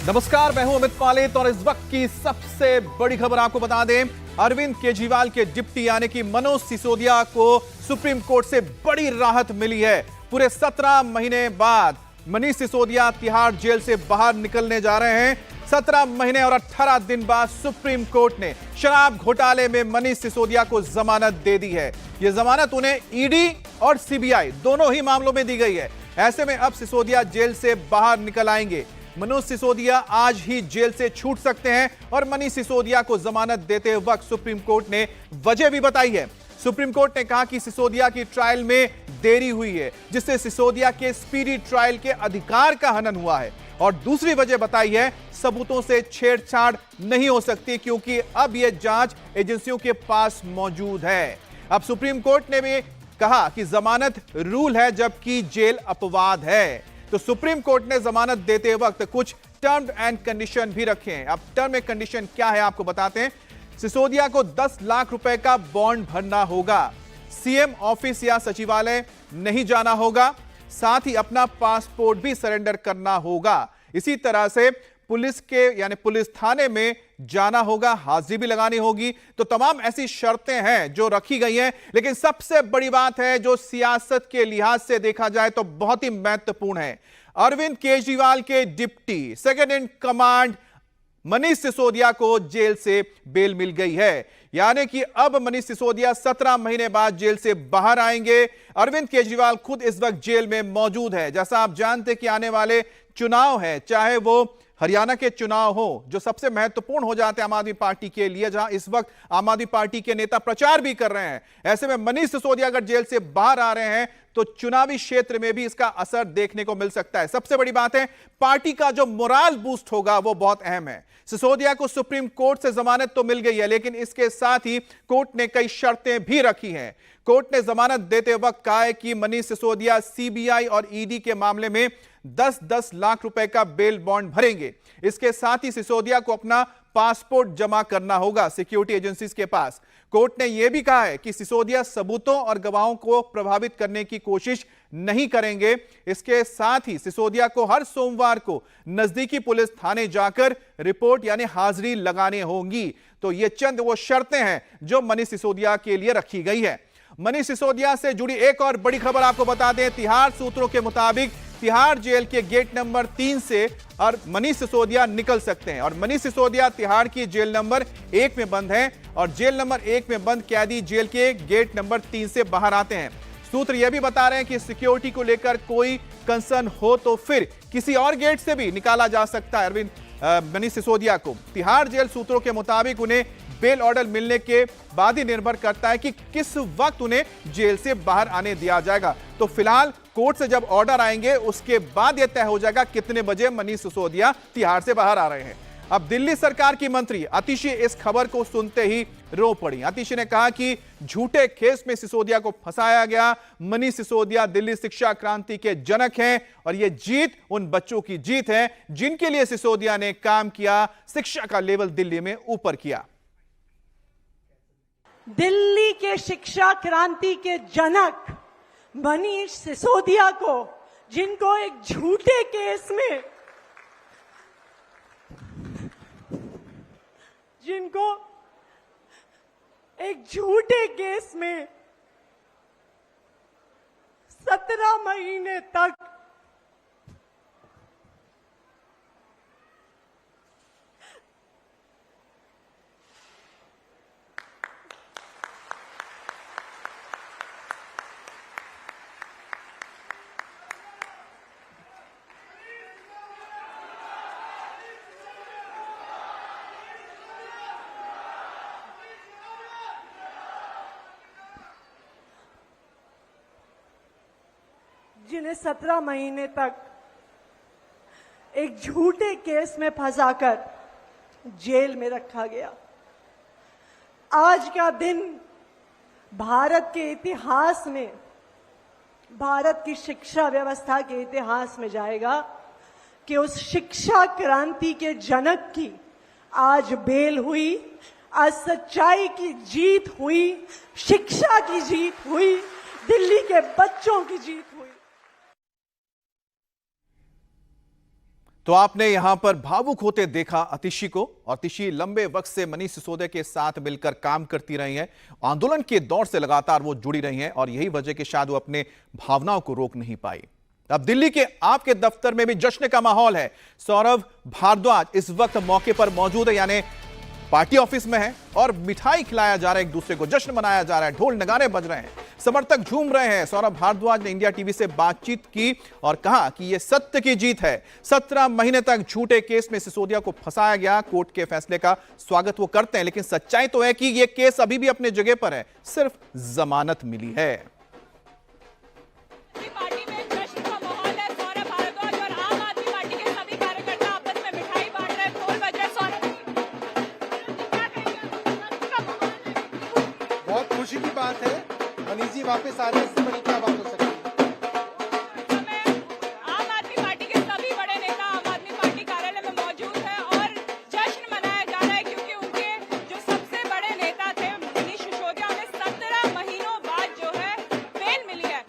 नमस्कार, मैं हूं अमित पालेत और इस वक्त की सबसे बड़ी खबर आपको बता दें। अरविंद केजरीवाल के डिप्टी यानी कि मनोज सिसोदिया को सुप्रीम कोर्ट से बड़ी राहत मिली है। पूरे 17 महीने बाद मनीष सिसोदिया तिहाड़ जेल से बाहर निकलने जा रहे हैं। 17 महीने और 18 दिन बाद सुप्रीम कोर्ट ने शराब घोटाले में मनीष सिसोदिया को जमानत दे दी है। यह जमानत उन्हें ईडी और सीबीआई दोनों ही मामलों में दी गई है। ऐसे में अब सिसोदिया जेल से बाहर निकल आएंगे। मनोज सिसोदिया आज ही जेल से छूट सकते हैं और मनीष सिसोदिया को जमानत देते वक्त सुप्रीम कोर्ट ने वजह भी बताई है। सुप्रीम कोर्ट ने कहा कि सिसोदिया की ट्रायल में देरी हुई है, जिससे सिसोदिया के स्पीडी ट्रायल के अधिकार का हनन हुआ है। और दूसरी वजह बताई है, सबूतों से छेड़छाड़ नहीं हो सकती क्योंकि अब यह जांच एजेंसियों के पास मौजूद है। अब सुप्रीम कोर्ट ने भी कहा कि जमानत रूल है जबकि जेल अपवाद है। तो सुप्रीम कोर्ट ने जमानत देते वक्त कुछ टर्म एंड कंडीशन भी रखे हैं। अब टर्म एंड कंडीशन क्या है आपको बताते हैं। सिसोदिया को 10 लाख रुपए का बॉन्ड भरना होगा, सीएम ऑफिस या सचिवालय नहीं जाना होगा, साथ ही अपना पासपोर्ट भी सरेंडर करना होगा। इसी तरह से पुलिस के यानी पुलिस थाने में जाना होगा, हाजिरी भी लगानी होगी। तो तमाम ऐसी शर्तें हैं जो रखी गई हैं। लेकिन सबसे बड़ी बात है जो सियासत के लिहाज से देखा जाए तो बहुत ही महत्वपूर्ण है। अरविंद केजरीवाल के deputy second in command Manish Sisodia को जेल से बेल मिल गई है। यानी कि अब मनीष सिसोदिया 17 महीने बाद जेल से बाहर आएंगे। अरविंद केजरीवाल खुद इस वक्त जेल में मौजूद है। जैसा आप जानते कि आने वाले चुनाव है, चाहे वो हरियाणा के चुनाव हो जो सबसे महत्वपूर्ण हो जाते हैं आम आदमी पार्टी के लिए, जहां इस वक्त आम आदमी पार्टी के नेता प्रचार भी कर रहे हैं। ऐसे में मनीष सिसोदिया अगर जेल से बाहर आ रहे हैं तो चुनावी क्षेत्र में भी इसका असर देखने को मिल सकता है। सबसे बड़ी बात है, पार्टी का जो मोराल बूस्ट होगा वो बहुत अहम है। सिसोदिया को सुप्रीम कोर्ट से जमानत तो मिल गई है, लेकिन इसके साथ ही कोर्ट ने कई शर्तें भी रखी हैं। कोर्ट ने जमानत देते वक्त कहा है कि मनीष सिसोदिया सीबीआई और ईडी के मामले में 10-10 लाख रुपए का बेल बॉन्ड भरेंगे। इसके साथ ही सिसोदिया को अपना पासपोर्ट जमा करना होगा सिक्योरिटी एजेंसीज के पास। कोर्ट ने यह भी कहा है कि सिसोदिया सबूतों और गवाहों को प्रभावित करने की कोशिश नहीं करेंगे। इसके साथ ही सिसोदिया को हर सोमवार को नजदीकी पुलिस थाने जाकर रिपोर्ट यानी हाजिरी लगाने होंगी। तो ये चंद वो शर्तें हैं जो मनीष सिसोदिया के लिए रखी गई है। मनीष सिसोदिया से जुड़ी एक और बड़ी खबर आपको बता दें। तिहाड़ सूत्रों के मुताबिक तिहाड़ जेल के गेट नंबर 3 से और मनीष सिसोदिया निकल सकते हैं। और मनीष सिसोदिया तिहाड़ की जेल नंबर 1 में बंद हैं और जेल नंबर 1 में बंद कैदी जेल के गेट नंबर 3 से बाहर आते हैं। सूत्र यह भी बता रहे हैं कि सिक्योरिटी को लेकर कोई कंसर्न हो तो फिर किसी और गेट से भी निकाला जा सकता है अरविंद मनीष सिसोदिया को। तिहाड़ जेल सूत्रों के मुताबिक उन्हें बेल ऑर्डर मिलने के बाद ही निर्भर करता है कि किस वक्त उन्हें जेल से बाहर आने दिया जाएगा। तो फिलहाल कोर्ट से जब ऑर्डर आएंगे उसके बाद यह तय हो जाएगा कितने बजे मनीष सिसोदिया तिहाड़ से बाहर आ रहे हैं। अब दिल्ली सरकार की मंत्री आतिशी इस खबर को सुनते ही रो पड़ी। आतिशी ने कहा कि झूठे केस में सिसोदिया को फंसाया गया। मनीष सिसोदिया दिल्ली शिक्षा क्रांति के जनक हैं और यह जीत उन बच्चों की जीत है जिनके लिए सिसोदिया ने काम किया, शिक्षा का लेवल दिल्ली में ऊपर किया। दिल्ली के शिक्षा क्रांति के जनक मनीष सिसोदिया को, जिनको एक झूठे केस में जिनको एक झूठे केस में 17 महीने तक जिन्हें 17 महीने तक एक झूठे केस में फंसाकर जेल में रखा गया। आज का दिन भारत के इतिहास में, भारत की शिक्षा व्यवस्था के इतिहास में जाएगा कि उस शिक्षा क्रांति के जनक की आज बेल हुई, आज सच्चाई की जीत हुई, शिक्षा की जीत हुई, दिल्ली के बच्चों की जीत हुई। तो आपने यहां पर भावुक होते देखा अतिशी को, और अतिशी लंबे वक्त से मनीष सिसोदिया के साथ मिलकर काम करती रही हैं। आंदोलन के दौर से लगातार वो जुड़ी रही हैं और यही वजह कि शायद वो अपने भावनाओं को रोक नहीं पाई। अब दिल्ली के आपके दफ्तर में भी जश्न का माहौल है। सौरभ भारद्वाज इस वक्त मौके पर मौजूद है, यानी पार्टी ऑफिस में है और मिठाई खिलाया जा रहा है, एक दूसरे को जश्न मनाया जा रहा है, ढोल नगाड़े बज रहे हैं, समर्थक झूम रहे हैं। सौरभ भारद्वाज ने इंडिया टीवी से बातचीत की और कहा कि यह सत्य की जीत है। 17 महीने तक झूठे केस में सिसोदिया को फंसाया गया। कोर्ट के फैसले का स्वागत वो करते हैं, लेकिन सच्चाई तो है कि यह केस अभी भी अपने जगह पर है, सिर्फ जमानत मिली है। खुशी की बात है, मनीष जी वापस आ रहे हैं, इससे बड़ी क्या बात हो सकती है। आम आदमी पार्टी के सभी बड़े नेता आम आदमी पार्टी कार्यालय में मौजूद हैं और जश्न मनाया जा रहा है, क्योंकि उनके जो सबसे बड़े नेता थे मनीष सिसोदिया, उन्हें 17 महीनों बाद जो है बेल मिली है।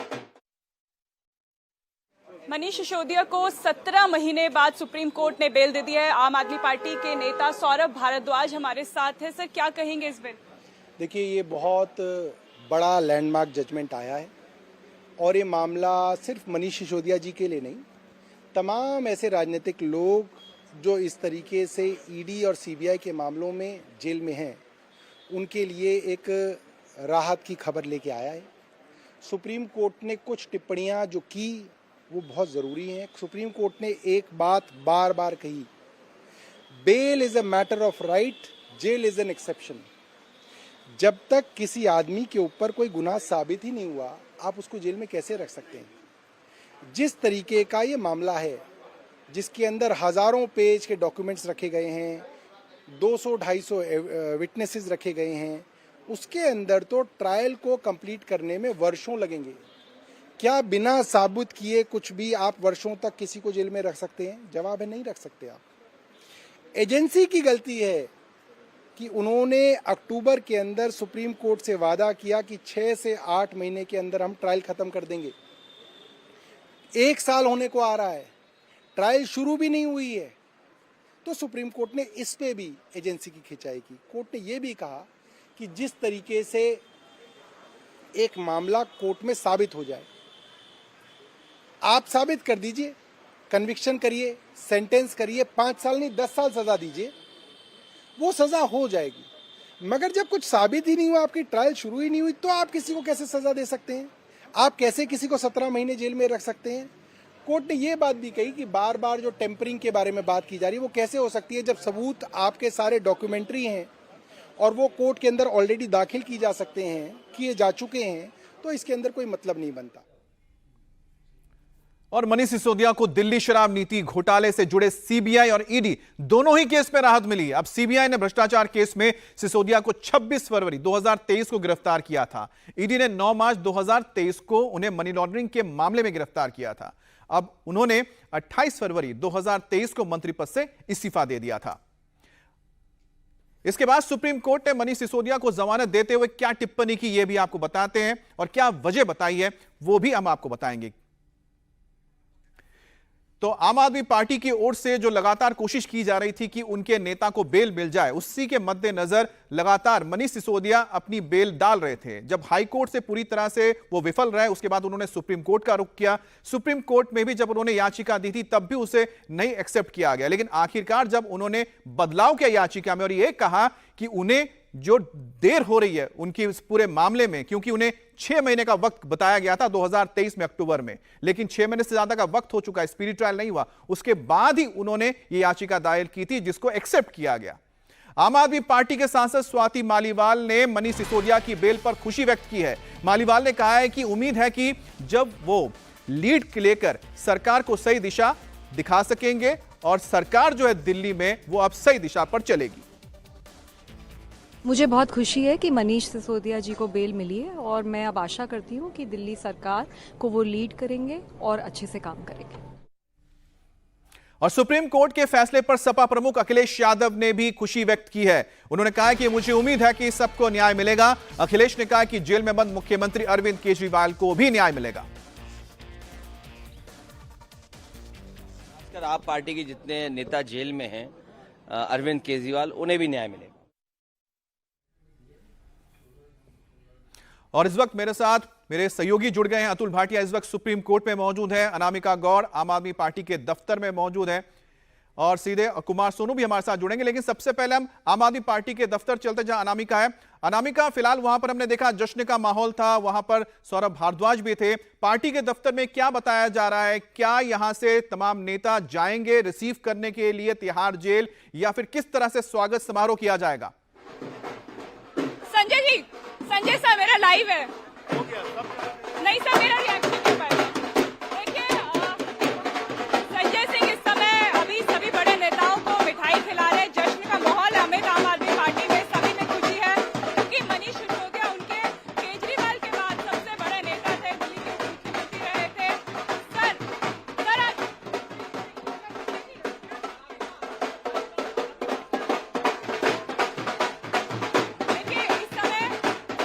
मनीष सिसोदिया को 17 महीने बाद सुप्रीम कोर्ट ने बेल दे दी है। आम आदमी पार्टी के नेता सौरभ भारद्वाज हमारे साथ है। सर, क्या कहेंगे इस बेल? देखिए, ये बहुत बड़ा लैंडमार्क जजमेंट आया है और ये मामला सिर्फ मनीष सिसोदिया जी के लिए नहीं, तमाम ऐसे राजनीतिक लोग जो इस तरीके से ईडी और सीबीआई के मामलों में जेल में हैं, उनके लिए एक राहत की खबर लेके आया है। सुप्रीम कोर्ट ने कुछ टिप्पणियां जो की वो बहुत ज़रूरी हैं। सुप्रीम कोर्ट ने एक बात बार बार कही, bail is a matter of right, jail is an exception. जब तक किसी आदमी के ऊपर कोई गुनाह साबित ही नहीं हुआ, आप उसको जेल में कैसे रख सकते हैं। जिस तरीके का ये मामला है, जिसके अंदर हज़ारों पेज के डॉक्यूमेंट्स रखे गए हैं, 200-250 विटनेसेस रखे गए हैं, उसके अंदर तो ट्रायल को कंप्लीट करने में वर्षों लगेंगे। क्या बिना साबित किए कुछ भी आप वर्षों तक किसी को जेल में रख सकते हैं? जवाब है, नहीं रख सकते आप। एजेंसी की गलती है कि उन्होंने अक्टूबर के अंदर सुप्रीम कोर्ट से वादा किया कि 6 से 8 महीने के अंदर हम ट्रायल खत्म कर देंगे। 1 साल होने को आ रहा है, ट्रायल शुरू भी नहीं हुई है। तो सुप्रीम कोर्ट ने इस पे भी एजेंसी की खिंचाई की। कोर्ट ने यह भी कहा कि जिस तरीके से एक मामला कोर्ट में साबित हो जाए, आप साबित कर दीजिए, कन्विक्शन करिए, सेंटेंस करिए, 5 साल नहीं 10 साल सजा दीजिए, वो सजा हो जाएगी। मगर जब कुछ साबित ही नहीं हुआ, आपकी ट्रायल शुरू ही नहीं हुई, तो आप किसी को कैसे सजा दे सकते हैं? आप कैसे किसी को 17 महीने जेल में रख सकते हैं? कोर्ट ने ये बात भी कही कि बार बार जो टेम्परिंग के बारे में बात की जा रही है, वो कैसे हो सकती है जब सबूत आपके सारे डॉक्यूमेंट्री हैं और वो कोर्ट के अंदर ऑलरेडी दाखिल की जा सकते हैं, किए जा चुके हैं, तो इसके अंदर कोई मतलब नहीं बनता। और मनीष सिसोदिया को दिल्ली शराब नीति घोटाले से जुड़े सीबीआई और ईडी दोनों ही केस में राहत मिली। अब सीबीआई ने भ्रष्टाचार केस में सिसोदिया को 26 फरवरी 2023 को गिरफ्तार किया था। ईडी ने 9 मार्च 2023 को उन्हें मनी लॉन्ड्रिंग के मामले में गिरफ्तार किया था। अब उन्होंने 28 फरवरी 2023 को मंत्री पद से इस्तीफा दे दिया था। इसके बाद सुप्रीम कोर्ट ने मनीष सिसोदिया को जमानत देते हुए क्या टिप्पणी की, यह भी आपको बताते हैं, और क्या वजह बताई है वो भी हम आपको बताएंगे। तो आम आदमी पार्टी की ओर से जो लगातार कोशिश की जा रही थी कि उनके नेता को बेल मिल जाए, उसी के मद्देनजर लगातार मनीष सिसोदिया अपनी बेल डाल रहे थे। जब हाई कोर्ट से पूरी तरह से वो विफल रहे, उसके बाद उन्होंने सुप्रीम कोर्ट का रुख किया। सुप्रीम कोर्ट में भी जब उन्होंने याचिका दी थी, तब भी उसे नहीं एक्सेप्ट किया गया। लेकिन आखिरकार जब उन्होंने बदलाव किया याचिका में और यह कहा कि उन्हें जो देर हो रही है उनकी इस पूरे मामले में, क्योंकि उन्हें 6 महीने का वक्त बताया गया था 2023 में अक्टूबर में, लेकिन 6 महीने से ज्यादा का वक्त हो चुका है, स्पीडी ट्रायल नहीं हुआ, उसके बाद ही उन्होंने ये याचिका दायर की थी, जिसको एक्सेप्ट किया गया। आम आदमी पार्टी के सांसद स्वाति मालीवाल ने मनीष सिसोदिया की बेल पर खुशी व्यक्त की है। मालीवाल ने कहा है कि उम्मीद है कि जब वो लीड लेकर सरकार को सही दिशा दिखा सकेंगे और सरकार जो है दिल्ली में वो अब सही दिशा पर चलेगी। मुझे बहुत खुशी है कि मनीष सिसोदिया जी को बेल मिली है और मैं अब आशा करती हूँ कि दिल्ली सरकार को वो लीड करेंगे और अच्छे से काम करेंगे। और सुप्रीम कोर्ट के फैसले पर सपा प्रमुख अखिलेश यादव ने भी खुशी व्यक्त की है। उन्होंने कहा कि मुझे उम्मीद है कि सबको न्याय मिलेगा। अखिलेश ने कहा कि जेल में बंद मुख्यमंत्री अरविंद केजरीवाल को भी न्याय मिलेगा। खासकर आप पार्टी के जितने नेता जेल में हैं, अरविंद केजरीवाल, उन्हें भी न्याय मिलेगा। और इस वक्त मेरे साथ मेरे सहयोगी जुड़ गए हैं। अतुल भाटिया इस वक्त सुप्रीम कोर्ट में मौजूद है, अनामिका गौड़ आम आदमी पार्टी के दफ्तर में मौजूद है और सीधे कुमार सोनू भी हमारे साथ जुड़ेंगे। लेकिन सबसे पहले हम आम आदमी पार्टी के दफ्तर चलते जहां अनामिका है। अनामिका, फिलहाल वहां पर हमने देखा जश्न का माहौल था, वहां पर सौरभ भारद्वाज भी थे। पार्टी के दफ्तर में क्या बताया जा रहा है? क्या यहां से तमाम नेता जाएंगे रिसीव करने के लिए तिहाड़ जेल, या फिर किस तरह से स्वागत समारोह किया जाएगा? संजय सर मेरा लाइव है। नहीं सर, मेरा रिएक्शन के पहले देखिए, संजय सिंह इस समय अभी सभी बड़े नेताओं को मिठाई खिला रहे। जश्न का माहौल है अमित आम आदमी पार्टी में, सभी में खुशी है क्योंकि मनीष सिसोदिया उनके केजरीवाल के बाद सबसे बड़े नेता थे, दिल्ली के मुख्यमंत्री रहे थे। सर आज देखिए इस समय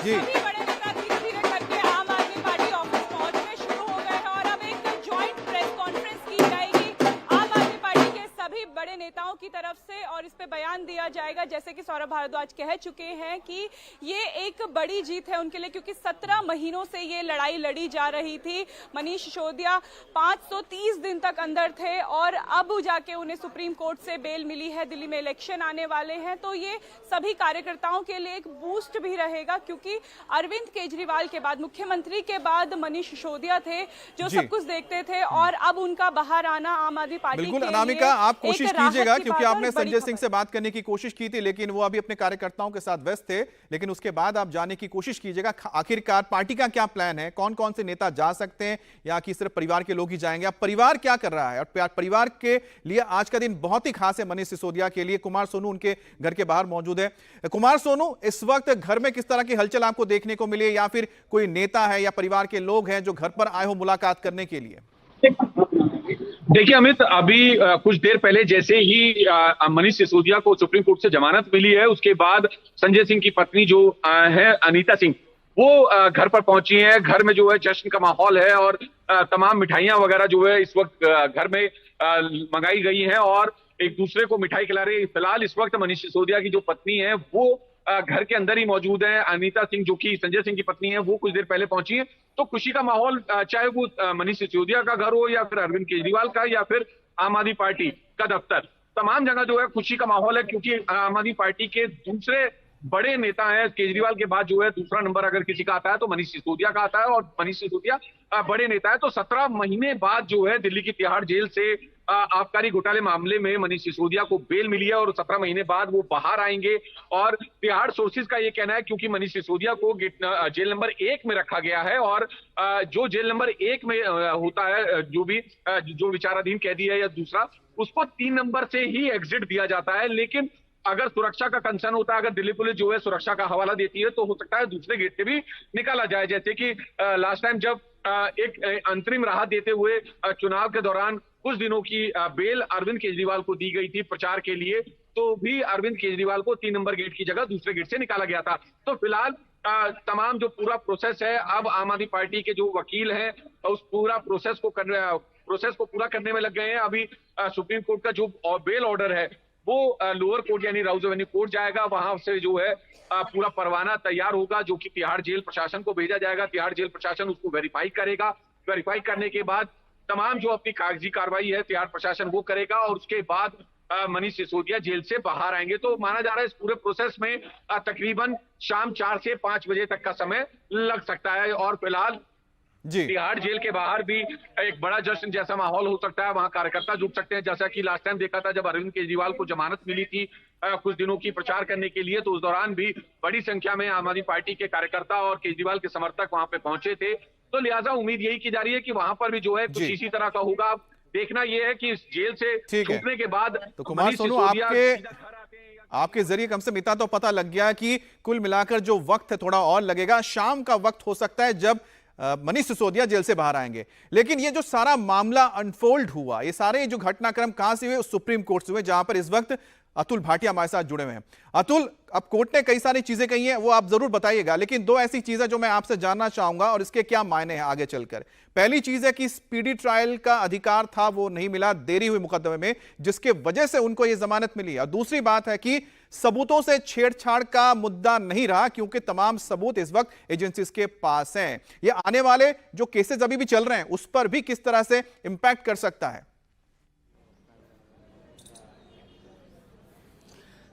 सभी बड़े नेता धीरे धीरे करके आम आदमी पार्टी ऑफिस पहुंचने शुरू हो गए हैं और अब एक ज्वाइंट प्रेस कॉन्फ्रेंस की जाएगी आम आदमी पार्टी के सभी बड़े नेताओं की तरफ से और इस पे बयान दिया जाएगा। जैसे कि सौरभ भारद्वाज कह चुके हैं कि ये एक बड़ी जीत है उनके लिए, क्योंकि 17 महीनों से ये लड़ाई लड़ी जा रही थी। मनीष सिसोदिया 530 दिन तक अंदर थे और अब जाके उन्हें सुप्रीम कोर्ट से बेल मिली है। दिल्ली में इलेक्शन आने वाले हैं तो ये सभी कार्यकर्ताओं के लिए एक बूस्ट भी रहेगा, क्योंकि अरविंद केजरीवाल के बाद, मुख्यमंत्री के बाद मनीष सिसोदिया थे जो सब कुछ देखते थे और अब उनका बाहर आना आम आदमी पार्टी बिल्कुल। के लिए अनामिका, आप कोशिश कीजिएगा, क्योंकि आपने बड़ी संजय सिंह से बात करने की कोशिश की थी लेकिन वो अभी अपने कार्यकर्ताओं के साथ व्यस्त थे, लेकिन उसके बाद आप जाने की कोशिश कीजिएगा आखिरकार पार्टी का क्या प्लान है, कौन कौन से नेता जा सकते हैं या कि सिर्फ परिवार के लोग ही जाएंगे? अब परिवार क्या कर रहा है और परिवार के लिए आज का दिन बहुत ही खास है मनीष सिसोदिया के लिए। कुमार सोनू उनके घर के बाहर मौजूद है। कुमार सोनू, इस वक्त घर में किस तरह की हलचल आपको देखने को मिली, या फिर कोई नेता है या परिवार के लोग हैं जो घर पर आए हो मुलाकात करने के लिए? देखिए अमित, अभी कुछ देर पहले जैसे ही मनीष सिसोदिया को सुप्रीम कोर्ट से जमानत मिली है, उसके बाद संजय सिंह की पत्नी जो है अनीता सिंह, वो घर पर पहुंची हैं। घर में जो है जश्न का माहौल है और तमाम मिठाइयां वगैरह जो है इस वक्त घर में मंगाई गई हैं और एक दूसरे को मिठाई खिला रही है। फिलहाल इस वक्त मनीष सिसोदिया की जो पत्नी है वो घर के अंदर ही मौजूद है। अनीता सिंह जो कि संजय सिंह की पत्नी है, वो कुछ देर पहले पहुंची है। तो खुशी का माहौल, चाहे वो मनीष सिसोदिया का घर हो या फिर अरविंद केजरीवाल का या फिर आम आदमी पार्टी का दफ्तर, तमाम जगह जो है खुशी का माहौल है, क्योंकि आम आदमी पार्टी के दूसरे बड़े नेता हैं। केजरीवाल के बाद जो है दूसरा नंबर अगर किसी का आता है तो मनीष सिसोदिया का आता है और मनीष सिसोदिया बड़े नेता है। तो 17 महीने बाद जो है दिल्ली की तिहाड़ जेल से आबकारी घोटाले मामले में मनीष सिसोदिया को बेल मिली है और 17 महीने बाद वो बाहर आएंगे। और तिहाड़ सोर्सेज का ये कहना है क्योंकि मनीष सिसोदिया को जेल नंबर 1 में रखा गया है और जो जेल नंबर 1 में होता है, जो विचाराधीन कैदी है या दूसरा, उसको 3 नंबर से ही एग्जिट दिया जाता है। लेकिन अगर सुरक्षा का कंसर्न होता है, अगर दिल्ली पुलिस जो है सुरक्षा का हवाला देती है, तो हो सकता है दूसरे गेट से भी निकाला जाए। जैसे कि लास्ट टाइम जब एक अंतरिम राहत देते हुए चुनाव के दौरान कुछ दिनों की बेल अरविंद केजरीवाल को दी गई थी प्रचार के लिए, तो भी अरविंद केजरीवाल को 3 नंबर गेट की जगह दूसरे गेट से निकाला गया था। तो फिलहाल तमाम जो पूरा प्रोसेस है, अब आम आदमी पार्टी के जो वकील हैं उस पूरा प्रोसेस को पूरा करने में लग गए हैं। अभी सुप्रीम कोर्ट का जो बेल ऑर्डर है वो लोअर कोर्ट यानी राउज एवेन्यू कोर्ट जाएगा, वहां से जो है पूरा परवाना तैयार होगा जो कि तिहाड़ जेल प्रशासन को भेजा जाएगा। तिहाड़ जेल प्रशासन उसको वेरीफाई करेगा। वेरीफाई करने के बाद तमाम जो अपनी कागजी कार्रवाई है तिहाड़ प्रशासन वो करेगा और उसके बाद मनीष सिसोदिया जेल से बाहर आएंगे। तो माना जा रहा है इस पूरे प्रोसेस में तकरीबन शाम 4 से 5 बजे तक का समय लग सकता है। और फिलहाल तिहाड़ जेल के बाहर भी एक बड़ा जश्न जैसा माहौल हो सकता है, वहां कार्यकर्ता जुट सकते हैं। जैसा कि लास्ट टाइम देखा था जब अरविंद केजरीवाल को जमानत मिली थी कुछ दिनों की प्रचार करने के लिए, तो उस दौरान भी बड़ी संख्या में आम आदमी पार्टी के कार्यकर्ता और केजरीवाल के समर्थक वहां पे पहुंचे थे। तो लिहाजा उम्मीद यही की जा रही है कि वहां पर भी जो है कुछ इसी तरह का होगा। अब देखना यह है कि इस जेल से छूटने के बाद तो कुमार सोनू, आपके जरिए कम से कम इतना तो पता लग गया कि कुल मिलाकर जो वक्त है थोड़ा और लगेगा, शाम का वक्त हो सकता है जब मनीष सिसोदिया जेल से बाहर आएंगे। लेकिन ये जो सारा मामला अनफोल्ड हुआ, ये सारे जो घटनाक्रम कहां से हुए? सुप्रीम कोर्ट से हुए, जहां पर इस वक्त अतुल भाटिया हमारे साथ जुड़े हुए हैं। अतुल, अब कोर्ट ने कई सारी चीजें कही हैं, वो आप जरूर बताइएगा, लेकिन दो ऐसी चीजें जो मैं आपसे जानना चाहूंगा और इसके क्या मायने हैं आगे चलकर। पहली चीज है कि स्पीडी ट्रायल का अधिकार था, वो नहीं मिला देरी हुई मुकदमे में, जिसके वजह से उनको यह जमानत मिली। और दूसरी बात है कि सबूतों से छेड़छाड़ का मुद्दा नहीं रहा, क्योंकि तमाम सबूत इस वक्त एजेंसीज के पास हैं। ये आने वाले जो केसेस अभी भी चल रहे हैं उस पर भी किस तरह से इंपैक्ट कर सकता है?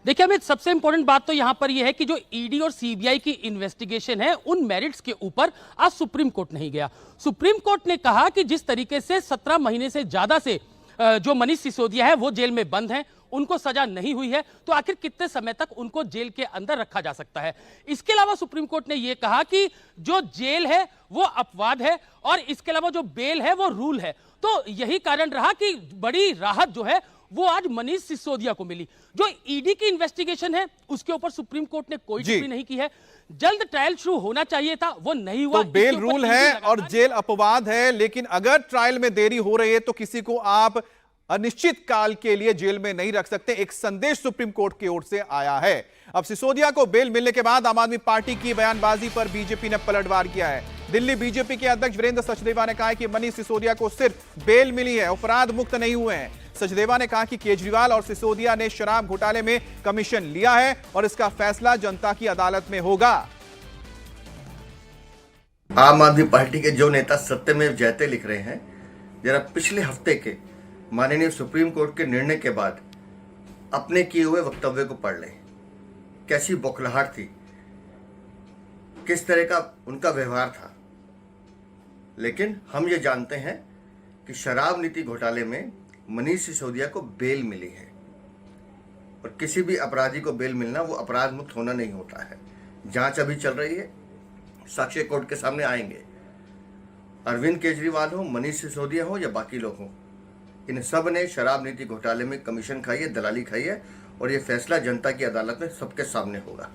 देखिए अमित, सबसे इंपॉर्टेंट बात तो यहां पर यह है कि जो ईडी और सीबीआई की इन्वेस्टिगेशन है उन मेरिट्स के ऊपर आज सुप्रीम कोर्ट नहीं गया। सुप्रीम कोर्ट ने कहा कि जिस तरीके से 17 महीने से ज्यादा से जो मनीष सिसोदिया है वो जेल में बंद हैं, उनको सजा नहीं हुई है, तो आखिर कितने समय तक उनको जेल के अंदर रखा जा सकता है। इसके अलावा सुप्रीम कोर्ट ने यह कहा कि जो जेल है वो अपवाद है और इसके अलावा जो बेल है वो रूल है। तो यही कारण रहा कि बड़ी राहत जो है वो आज मनीष सिसोदिया को मिली। जो ईडी की इन्वेस्टिगेशन है उसके ऊपर सुप्रीम कोर्ट ने कोई टिप्पणी नहीं की है। जल्द ट्रायल शुरू होना चाहिए था, वो नहीं हुआ। तो बेल रूल है और जेल अपवाद है, लेकिन अगर ट्रायल में देरी हो रही है तो किसी को आप अनिश्चित काल के लिए जेल में नहीं रख सकते। एक संदेश सुप्रीम कोर्ट की ओर से आया है। अब सिसोदिया को बेल मिलने के बाद आम आदमी पार्टी की बयानबाजी पर बीजेपी ने पलटवार किया है। दिल्ली बीजेपी के अध्यक्ष वीरेंद्र सचदेवा ने कहा है कि मनीष सिसोदिया को सिर्फ बेल मिली है, अपराध मुक्त नहीं हुए हैं। सचदेवा ने कहा कि केजरीवाल और सिसोदिया ने शराब घोटाले में कमीशन लिया है और इसका फैसला जनता की अदालत में होगा। आम आदमी पार्टी के जो नेता सत्यमेव जयते लिख रहे हैं, जरा पिछले हफ्ते के माननीय सुप्रीम कोर्ट के निर्णय के बाद अपने किए हुए वक्तव्य को पढ़ लें। कैसी बौखलाहट थी, किस तरह का उनका व्यवहार था। लेकिन हम ये जानते हैं कि शराब नीति घोटाले में मनीष सिसोदिया को बेल मिली है और किसी भी अपराधी को बेल मिलना वो अपराध मुक्त होना नहीं होता है। जांच अभी चल रही है, साक्ष्य कोर्ट के सामने आएंगे। अरविंद केजरीवाल हो, मनीष सिसोदिया हो या बाकी लोग हो, इन सब ने शराब नीति घोटाले में कमीशन खाई है, दलाली खाई है और ये फैसला जनता की अदालत में सबके सामने होगा।